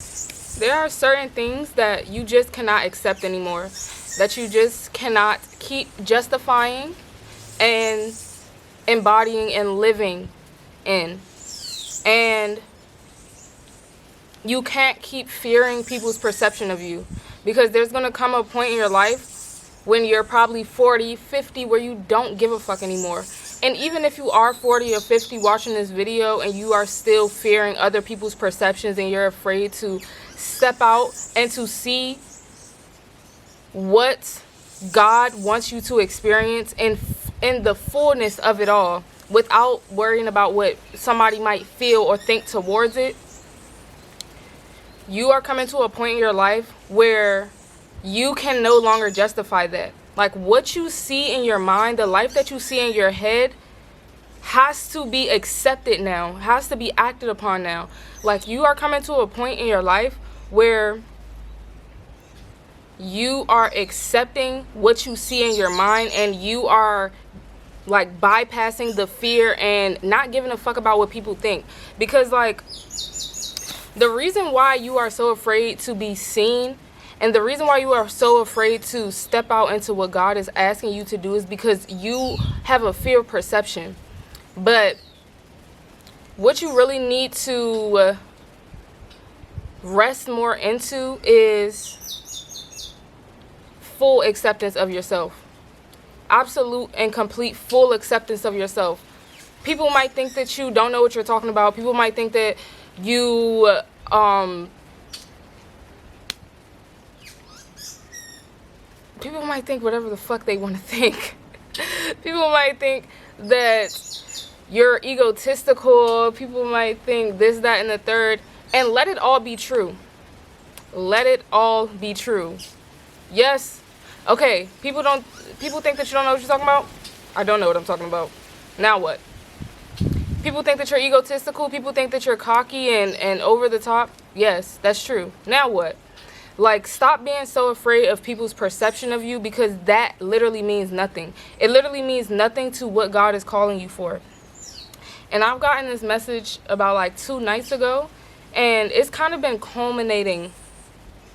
There are certain things that you just cannot accept anymore, that you just cannot keep justifying and embodying and living in. And you can't keep fearing people's perception of you, because there's going to come a point in your life when you're probably 40, 50, where you don't give a fuck anymore. And even if you are 40 or 50 watching this video and you are still fearing other people's perceptions and you're afraid to step out and to see what God wants you to experience in the fullness of it all, without worrying about what somebody might feel or think towards it, you are coming to a point in your life where you can no longer justify that. Like, what you see in your mind, the life that you see in your head, has to be accepted now, has to be acted upon now. Like, you are coming to a point in your life where you are accepting what you see in your mind, and you are like bypassing the fear and not giving a fuck about what people think. Because like, the reason why you are so afraid to be seen, and the reason why you are so afraid to step out into what God is asking you to do, is because you have a fear of perception. But what you really need to rest more into is full acceptance of yourself. Absolute and complete full acceptance of yourself. People might think that you don't know what you're talking about. People might think that you people might think whatever the fuck they want to think. People might think that you're egotistical. People might think this, that, and the third. And let it all be true. Let it all be true. Yes. Okay. People think that you don't know what you're talking about. I don't know what I'm talking about. Now what? People think that you're egotistical. People think that you're cocky and over the top. Yes, that's true. Now what? Like, stop being so afraid of people's perception of you, because that literally means nothing. It literally means nothing to what God is calling you for. And I've gotten this message about like 2 nights ago, and it's kind of been culminating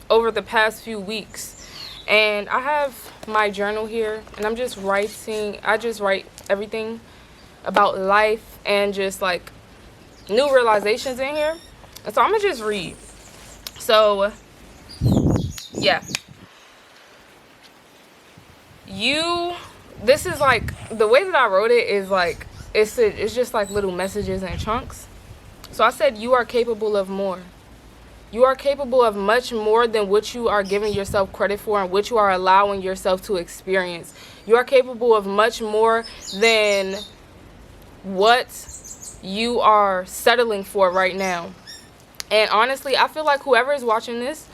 over the past few weeks. And I have my journal here, and I'm just writing. I just write everything about life and just like new realizations in here. And so I'm gonna just read. So yeah, this is like, the way that I wrote it is like, it's just like little messages in chunks. So I said, you are capable of more. You are capable of much more than what you are giving yourself credit for and what you are allowing yourself to experience. You are capable of much more than what you are settling for right now. And honestly, I feel like whoever is watching this,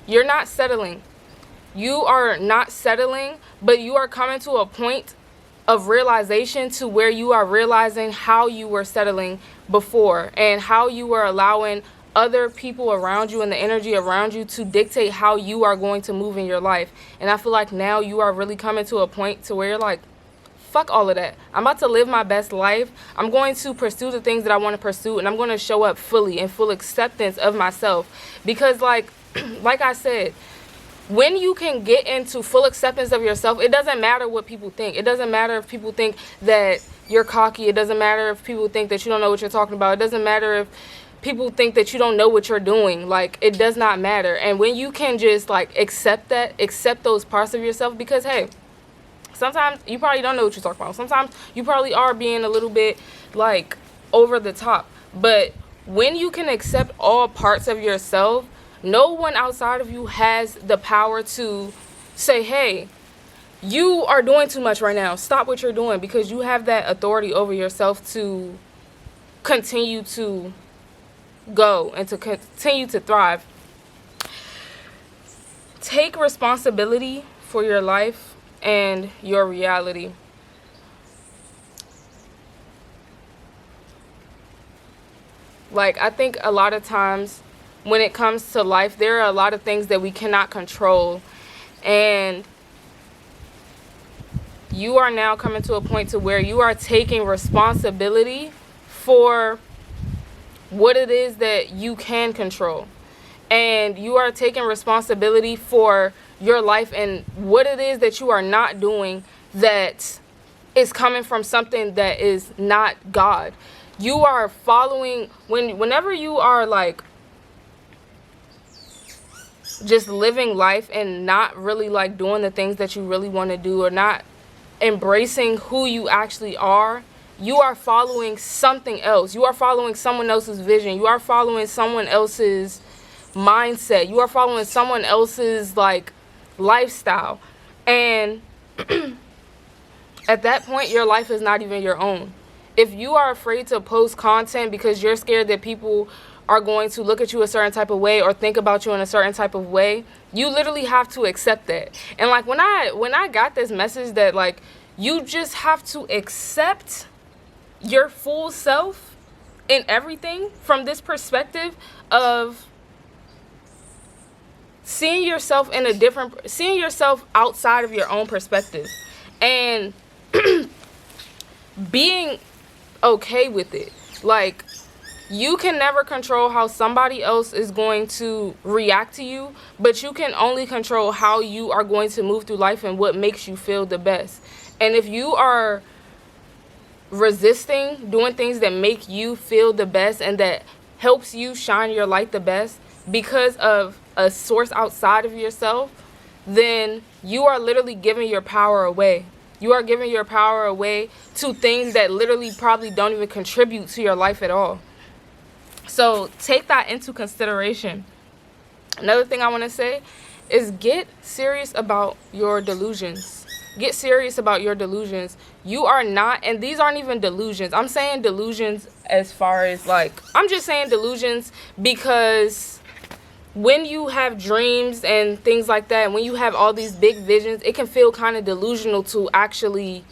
you're not settling. You are not settling, but you are coming to a point of realization to where you are realizing how you were settling before, and how you were allowing other people around you and the energy around you to dictate how you are going to move in your life. And I feel like now you are really coming to a point to where you're like, fuck all of that. I'm about to live my best life. I'm going to pursue the things that I want to pursue, and I'm going to show up fully in full acceptance of myself. Because like I said, when you can get into full acceptance of yourself, it doesn't matter what people think. It doesn't matter if people think that you're cocky. It doesn't matter if people think that you don't know what you're talking about. It doesn't matter if people think that you don't know what you're doing. Like, it does not matter. And when you can just like accept those parts of yourself, because hey, sometimes you probably don't know what you're talking about. Sometimes you probably are being a little bit like over the top. But when you can accept all parts of yourself, no one outside of you has the power to say, hey, you are doing too much right now. Stop what you're doing, because you have that authority over yourself to continue to go and to continue to thrive. Take responsibility for your life and your reality. Like, I think a lot of times when it comes to life, there are a lot of things that we cannot control. And you are now coming to a point to where you are taking responsibility for what it is that you can control. and you are taking responsibility for your life and what it is that you are not doing that is coming from something that is not God. You are following, whenever you are like just living life and not really like doing the things that you really want to do, or not embracing who you actually are, you are following something else. You are following someone else's vision. You are following someone else's mindset. You are following someone else's like lifestyle. And at that point, your life is not even your own. If you are afraid to post content because you're scared that people are going to look at you a certain type of way or think about you in a certain type of way, you literally have to accept that. And like when I got this message that like you just have to accept your full self in everything, from this perspective of seeing yourself outside of your own perspective and being okay with it. Like, you can never control how somebody else is going to react to you, but you can only control how you are going to move through life and what makes you feel the best. And if you are resisting doing things that make you feel the best and that helps you shine your light the best because of a source outside of yourself, then you are literally giving your power away. You are giving your power away to things that literally probably don't even contribute to your life at all. So take that into consideration. Another thing I want to say is get serious about your delusions. Get serious about your delusions. You are not, and these aren't even delusions. I'm saying delusions as far as like, I'm just saying delusions because when you have dreams and things like that, and when you have all these big visions, it can feel kind of delusional to actually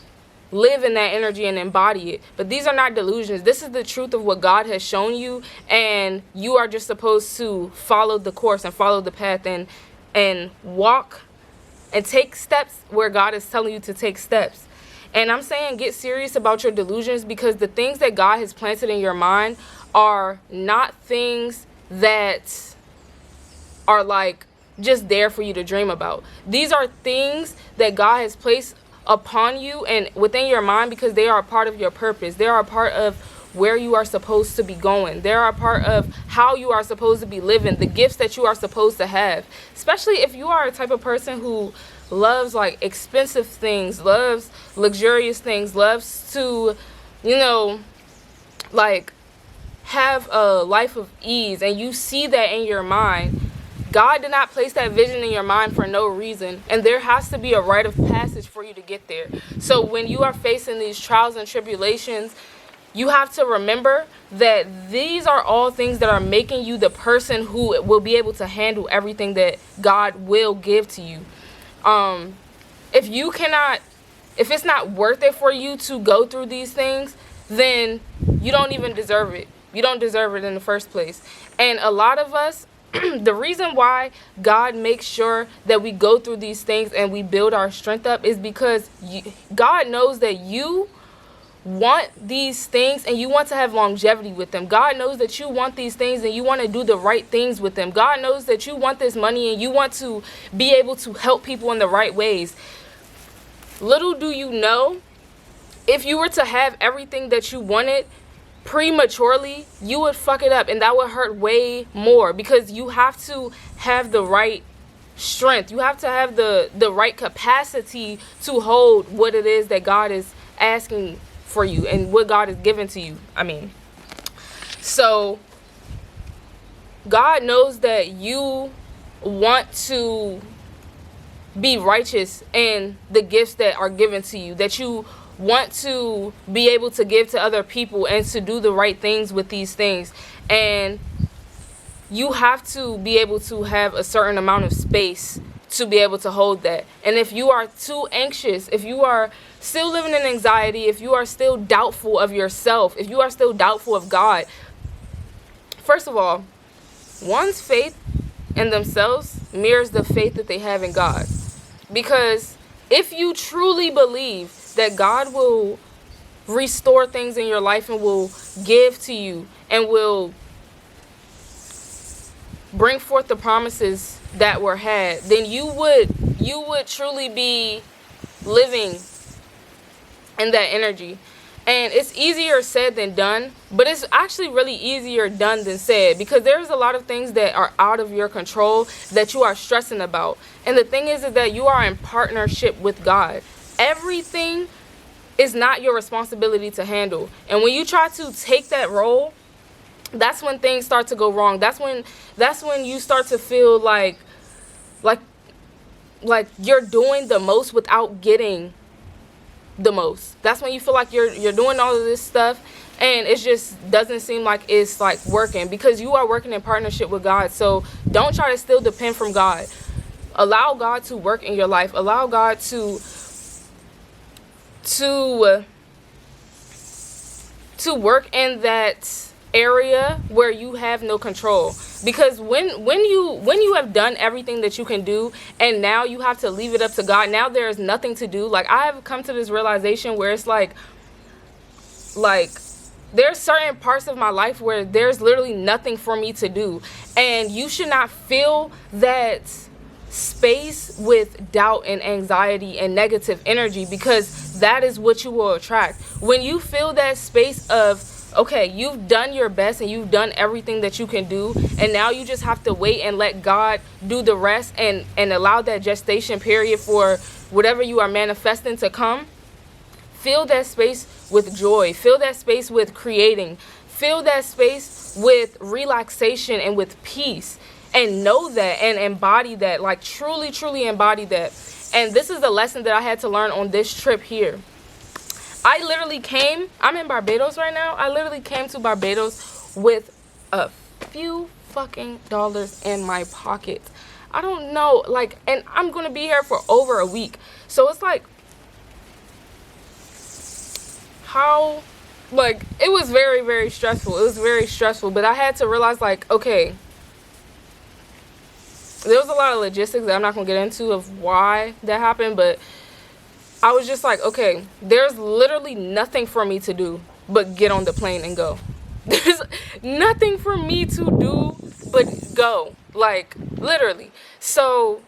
live in that energy and embody it. But these are not delusions. This is the truth of what God has shown you, and you are just supposed to follow the course and follow the path and walk and take steps where God is telling you to take steps. And I'm saying get serious about your delusions, because the things that God has planted in your mind are not things that are like just there for you to dream about. These are things that God has placed upon you and within your mind because they are a part of your purpose. They are a part of where you are supposed to be going. They are a part of how you are supposed to be living, the gifts that you are supposed to have. Especially if you are a type of person who loves like expensive things, loves luxurious things, loves to, like have a life of ease, and you see that in your mind. God did not place that vision in your mind for no reason, and there has to be a rite of passage for you to get there. So when you are facing these trials and tribulations, you have to remember that these are all things that are making you the person who will be able to handle everything that God will give to you. If it's not worth it for you to go through these things, then you don't even deserve it. You don't deserve it in the first place. And a lot of us, the reason why God makes sure that we go through these things and we build our strength up is because God knows that you want these things and you want to have longevity with them. God knows that you want these things and you want to do the right things with them. God knows that you want this money and you want to be able to help people in the right ways. Little do you know, if you were to have everything that you wanted prematurely, you would fuck it up, and that would hurt way more, because you have to have the right strength. You have to have the right capacity to hold what it is that God is asking for you and what God has given to you. So God knows that you want to be righteous in the gifts that are given to you, that you want to be able to give to other people and to do the right things with these things. And you have to be able to have a certain amount of space to be able to hold that. And if you are too anxious, if you are still living in anxiety, if you are still doubtful of yourself, if you are still doubtful of God, first of all, one's faith in themselves mirrors the faith that they have in God. Because if you truly believe that God will restore things in your life and will give to you and will bring forth the promises that were had, then you would truly be living in that energy. And it's easier said than done, but it's actually really easier done than said, because there's a lot of things that are out of your control that you are stressing about. And the thing is that you are in partnership with God. Everything is not your responsibility to handle. And when you try to take that role, that's when things start to go wrong. That's when you start to feel like you're doing the most without getting the most. That's when you feel like you're doing all of this stuff and it just doesn't seem like it's like working, because you are working in partnership with God. So don't try to still depend from God. Allow God to work in your life. Allow God to work in that area where you have no control. Because when you have done everything that you can do and now you have to leave it up to God, now there is nothing to do. Like, I have come to this realization where it's like there's certain parts of my life where there's literally nothing for me to do, and you should not fill that space with doubt and anxiety and negative energy, because that is what you will attract. When you fill that space of, okay, you've done your best and you've done everything that you can do, and now you just have to wait and let God do the rest, and allow that gestation period for whatever you are manifesting to come. Fill that space with joy. Fill that space with creating. Fill that space with relaxation and with peace. And know that and embody that. Like, truly, truly embody that. And this is the lesson that I had to learn on this trip here. I'm in Barbados right now. I literally came to Barbados with a few fucking dollars in my pocket. I don't know, like, and I'm going to be here for over a week. So it's like, how, like, it was very, very stressful. It was very stressful, but I had to realize, like, okay, there was a lot of logistics that I'm not going to get into of why that happened, but I was just like, okay, there's literally nothing for me to do but get on the plane and go. There's nothing for me to do but go, like, literally. So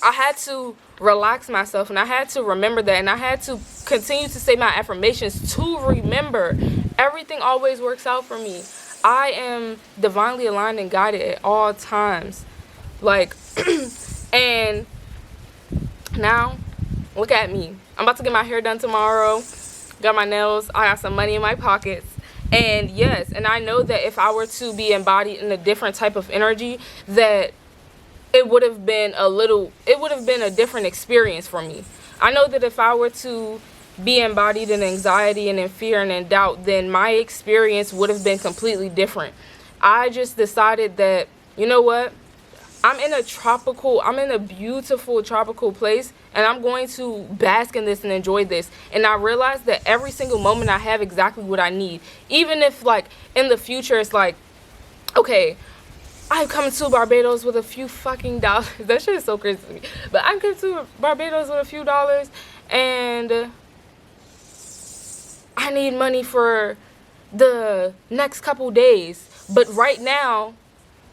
I had to relax myself, and I had to remember that, and I had to continue to say my affirmations to remember everything always works out for me. I am divinely aligned and guided at all times. Like, and now, look at me. I'm about to get my hair done tomorrow. Got my nails. I got some money in my pockets. And yes, and I know that if I were to be embodied in a different type of energy, that it would have been a different experience for me. I know that if I were to be embodied in anxiety and in fear and in doubt, then my experience would have been completely different. I just decided that, you know what? I'm in a beautiful tropical place, and I'm going to bask in this and enjoy this. And I realized that every single moment I have exactly what I need. Even if, like, in the future, it's like, okay, I'm coming to Barbados with a few fucking dollars. That shit is so crazy to me. But I'm coming to Barbados with a few dollars, and I need money for the next couple days. But right now,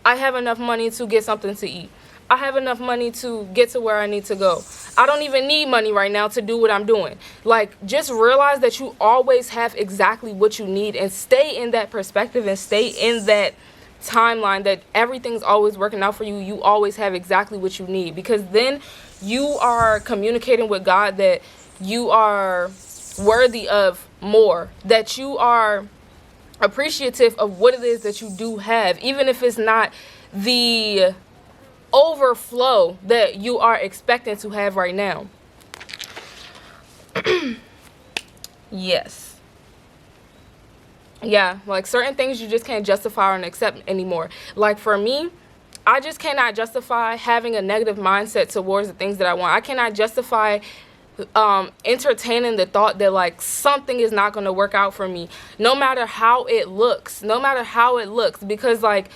I have enough money to get something to eat. I have enough money to get to where I need to go. I don't even need money right now to do what I'm doing. Like, just realize that you always have exactly what you need, and stay in that perspective and stay in that timeline that everything's always working out for you. You always have exactly what you need, because then you are communicating with God that you are worthy of more, that you are appreciative of what it is that you do have, even if it's not the overflow that you are expecting to have right now. Yes. Yeah, like, certain things you just can't justify or accept anymore. Like, for me, I just cannot justify having a negative mindset towards the things that I want. I cannot justify entertaining the thought that, like, something is not going to work out for me, no matter how it looks, because, like,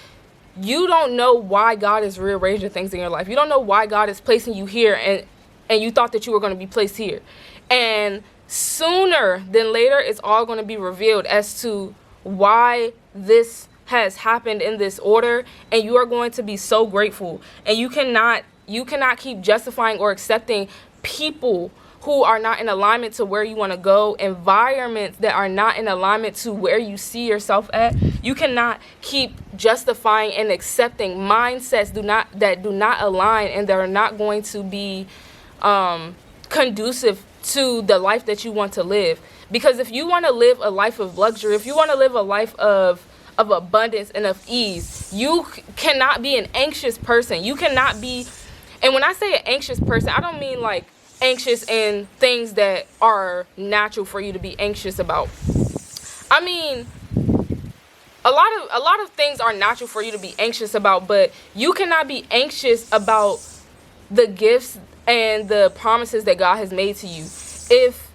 you don't know why God is rearranging things in your life. You don't know why God is placing you here, and you thought that you were going to be placed here. And sooner than later, it's all going to be revealed as to why this has happened in this order, and you are going to be so grateful. And you cannot keep justifying or accepting people who are not in alignment to where you want to go, environments that are not in alignment to where you see yourself at. You cannot keep justifying and accepting mindsets that do not align, and that are not going to be conducive to the life that you want to live. Because if you want to live a life of luxury, if you want to live a life of abundance and of ease, you cannot be an anxious person. You cannot be, and when I say an anxious person, I don't mean like anxious in things that are natural for you to be anxious about. I mean, a lot of things are natural for you to be anxious about, but you cannot be anxious about the gifts and the promises that God has made to you. If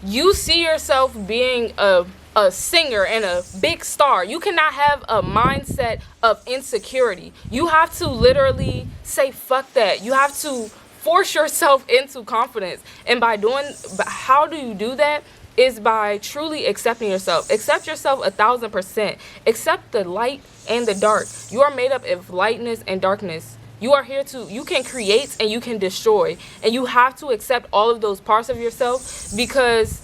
you see yourself being a singer and a big star, you cannot have a mindset of insecurity. You have to literally say fuck that. You have to force yourself into confidence. And how do you do that? Is by truly accepting yourself. Accept yourself 1,000%. Accept the light and the dark. You are made up of lightness and darkness. You are here you can create and you can destroy. And you have to accept all of those parts of yourself, because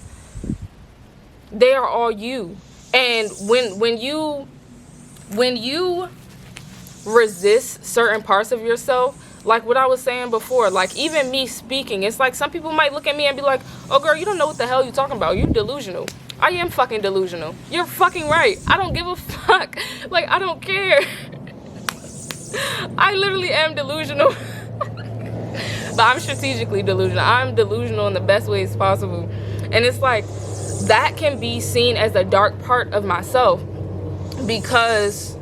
they are all you. And when you resist certain parts of yourself, like what I was saying before, like even me speaking, it's like some people might look at me and be like, oh girl, you don't know what the hell you're talking about. You're delusional. I am fucking delusional. You're fucking right. I don't give a fuck. Like, I don't care. I literally am delusional. But I'm strategically delusional. I'm delusional in the best ways possible. And it's like, that can be seen as a dark part of myself because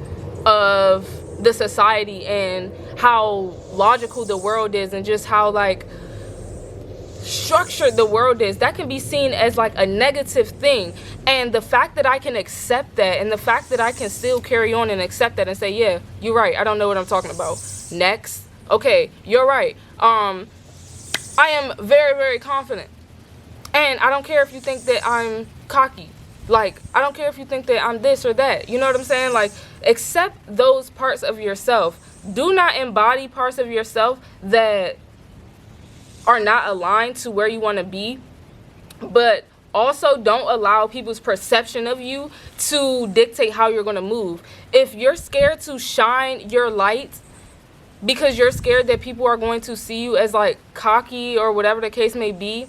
of the society and how logical the world is, and just how like structured the world is. That can be seen as like a negative thing. And the fact that I can accept that, and the fact that I can still carry on and accept that and say, yeah, you're right, I don't know what I'm talking about. Next. Okay, you're right. I am very, very confident. And I don't care if you think that I'm cocky. Like, I don't care if you think that I'm this or that. You know what I'm saying? Like, accept those parts of yourself. Do not embody parts of yourself that are not aligned to where you want to be. But also don't allow people's perception of you to dictate how you're going to move. If you're scared to shine your light because you're scared that people are going to see you as like cocky or whatever the case may be,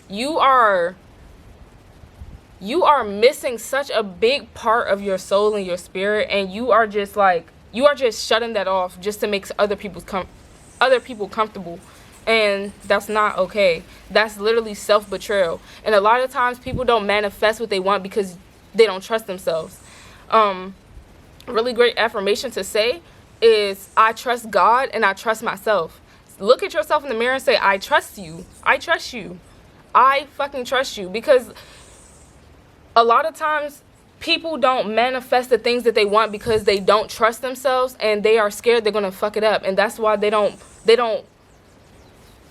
you are missing such a big part of your soul and your spirit, and you are just shutting that off just to make other people comfortable. And that's not okay. That's literally self-betrayal. And a lot of times people don't manifest what they want because they don't trust themselves. Really great affirmation to say is, I trust God and I trust myself. Look at yourself in the mirror and say, I trust you. I trust you. I fucking trust you. Because a lot of times people don't manifest the things that they want because they don't trust themselves, and they are scared they're going to fuck it up. And that's why they don't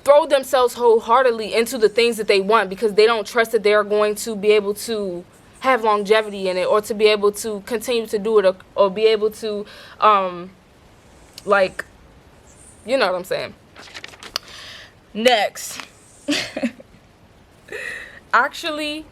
throw themselves wholeheartedly into the things that they want, because they don't trust that they are going to be able to have longevity in it, or to be able to continue to do it, or be able to, like, you know what I'm saying. Next. Actually,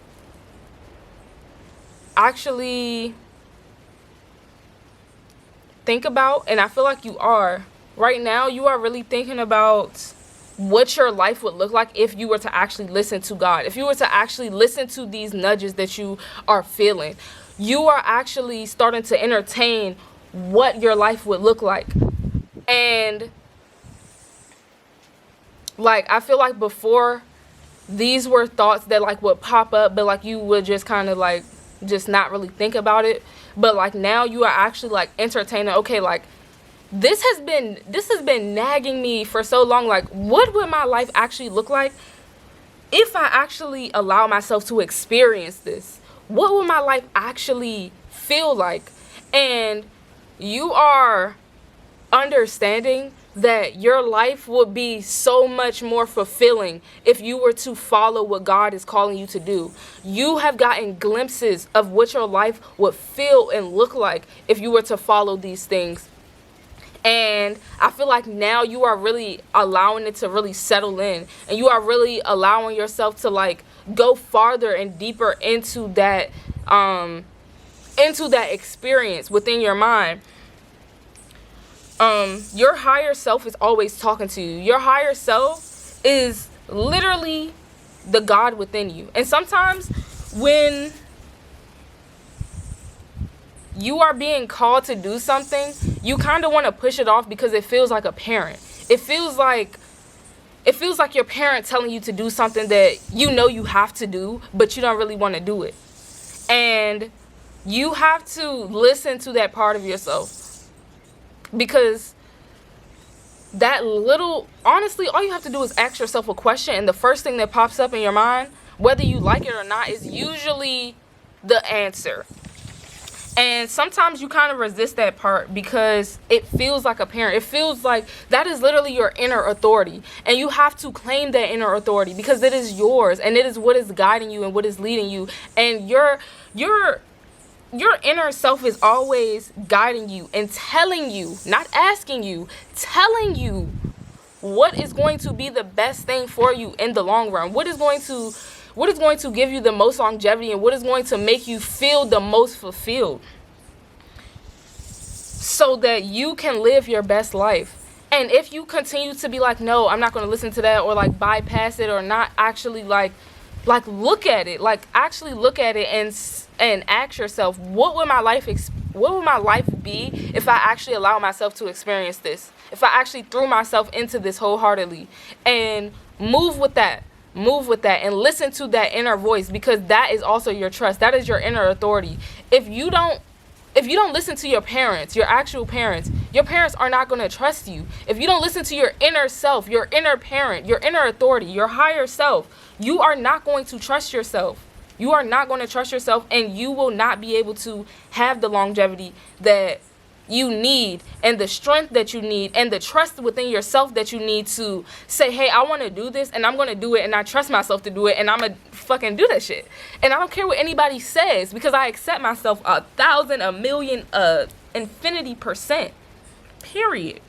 think about, and I feel like you are, right now, you are really thinking about what your life would look like if you were to actually listen to God. If you were to actually listen to these nudges that you are feeling, you are actually starting to entertain what your life would look like. And like, I feel like before, these were thoughts that like would pop up, but like you would just kind of like just not really think about it. But like now you are actually like entertaining, okay, like this has been nagging me for so long. Like, what would my life actually look like if I actually allow myself to experience this? What would my life actually feel like? And you are understanding that your life would be so much more fulfilling if you were to follow what God is calling you to do. You have gotten glimpses of what your life would feel and look like if you were to follow these things. And I feel like now you are really allowing it to really settle in, and you are really allowing yourself to like go farther and deeper into that experience within your mind. Your higher self is always talking to you. Your higher self is literally the God within you. And sometimes when you are being called to do something, you kind of want to push it off because it feels like a parent. It feels like your parent telling you to do something that you know you have to do, but you don't really want to do it. And you have to listen to that part of yourself, because honestly, all you have to do is ask yourself a question, and the first thing that pops up in your mind, whether you like it or not, is usually the answer. And sometimes you kind of resist that part because it feels like a parent. It feels like that is literally your inner authority. And you have to claim that inner authority because it is yours, and it is what is guiding you and what is leading you. And your inner self is always guiding you and telling you, not asking you, telling you what is going to be the best thing for you in the long run. What is going to give you the most longevity, and what is going to make you feel the most fulfilled, so that you can live your best life. And if you continue to be like, no, I'm not going to listen to that, or like bypass it, or not actually like look at it, like actually look at it and ask yourself, what would my life be if I actually allowed myself to experience this? If I actually threw myself into this wholeheartedly, and move with that, and listen to that inner voice, because that is also your trust. That is your inner authority. If you don't listen to your parents, your actual parents, your parents are not going to trust you. If you don't listen to your inner self, your inner parent, your inner authority, your higher self, you are not going to trust yourself. You are not going to trust yourself, and you will not be able to have the longevity that you need, and the strength that you need, and the trust within yourself that you need to say, hey, I want to do this, and I'm going to do it, and I trust myself to do it, and I'm going to fucking do that shit. And I don't care what anybody says, because I accept myself 1,000, 1,000,000, infinity%. Period.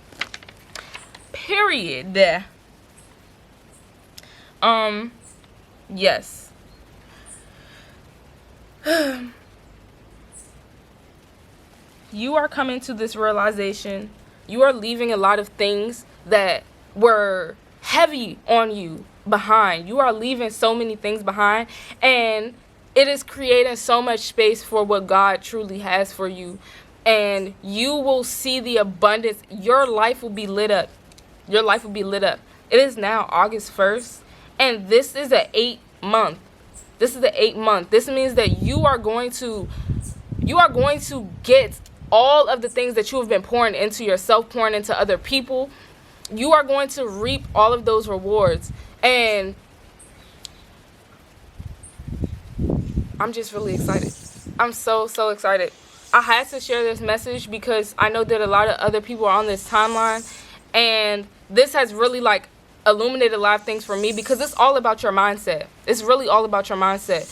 Yes. You are coming to this realization. You are leaving a lot of things that were heavy on you behind. You are leaving so many things behind, and it is creating so much space for what God truly has for you. And you will see the abundance. Your life will be lit up. Your life will be lit up. It is now August 1st, and this is an 8-month. This is the 8th month. This means that you are going to get all of the things that you have been pouring into yourself, pouring into other people. You are going to reap all of those rewards. And I'm just really excited. I'm so excited. I had to share this message because I know that a lot of other people are on this timeline, and this has really like illuminated a lot of things for me, because it's all about your mindset. It's really all about your mindset.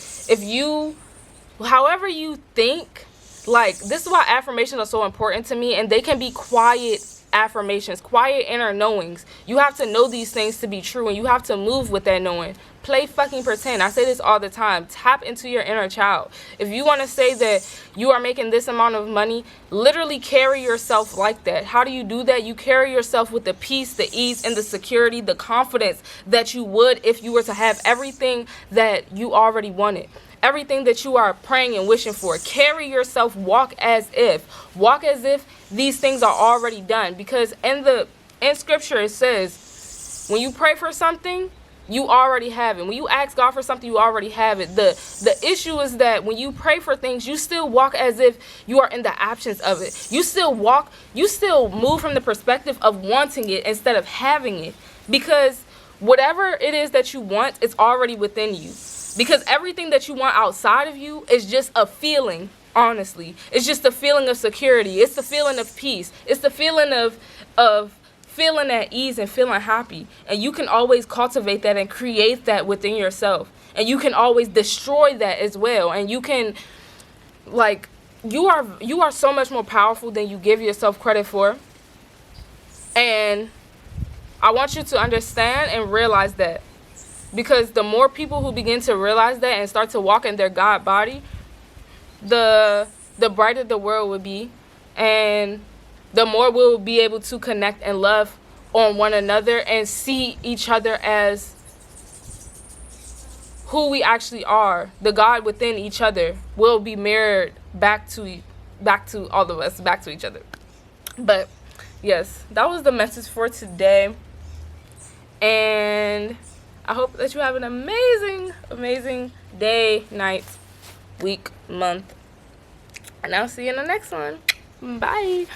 However you think, like, this is why affirmations are so important to me, and they can be quiet affirmations, quiet inner knowings. You have to know these things to be true, and you have to move with that knowing. Play fucking pretend. I say this all the time. Tap into your inner child. If you want to say that you are making this amount of money, literally carry yourself like that. How do you do that? You carry yourself with the peace, the ease, and the security, the confidence that you would if you were to have everything that you already wanted. Everything that you are praying and wishing for. Carry yourself, walk as if these things are already done. Because in scripture it says, when you pray for something, you already have it. When you ask God for something, you already have it. The issue is that when you pray for things, you still walk as if you are in the absence of it. You still move from the perspective of wanting it instead of having it. Because whatever it is that you want, it's already within you. Because everything that you want outside of you is just a feeling, honestly. It's just a feeling of security. It's the feeling of peace. It's the feeling of feeling at ease and feeling happy. And you can always cultivate that and create that within yourself. And you can always destroy that as well. And you can, like, you are so much more powerful than you give yourself credit for. And I want you to understand and realize that. Because the more people who begin to realize that and start to walk in their God body, the brighter the world will be. And the more we'll be able to connect and love on one another and see each other as who we actually are. The God within each other will be mirrored back to all of us, back to each other. But yes, that was the message for today. And I hope that you have an amazing, amazing day, night, week, month. And I'll see you in the next one. Bye.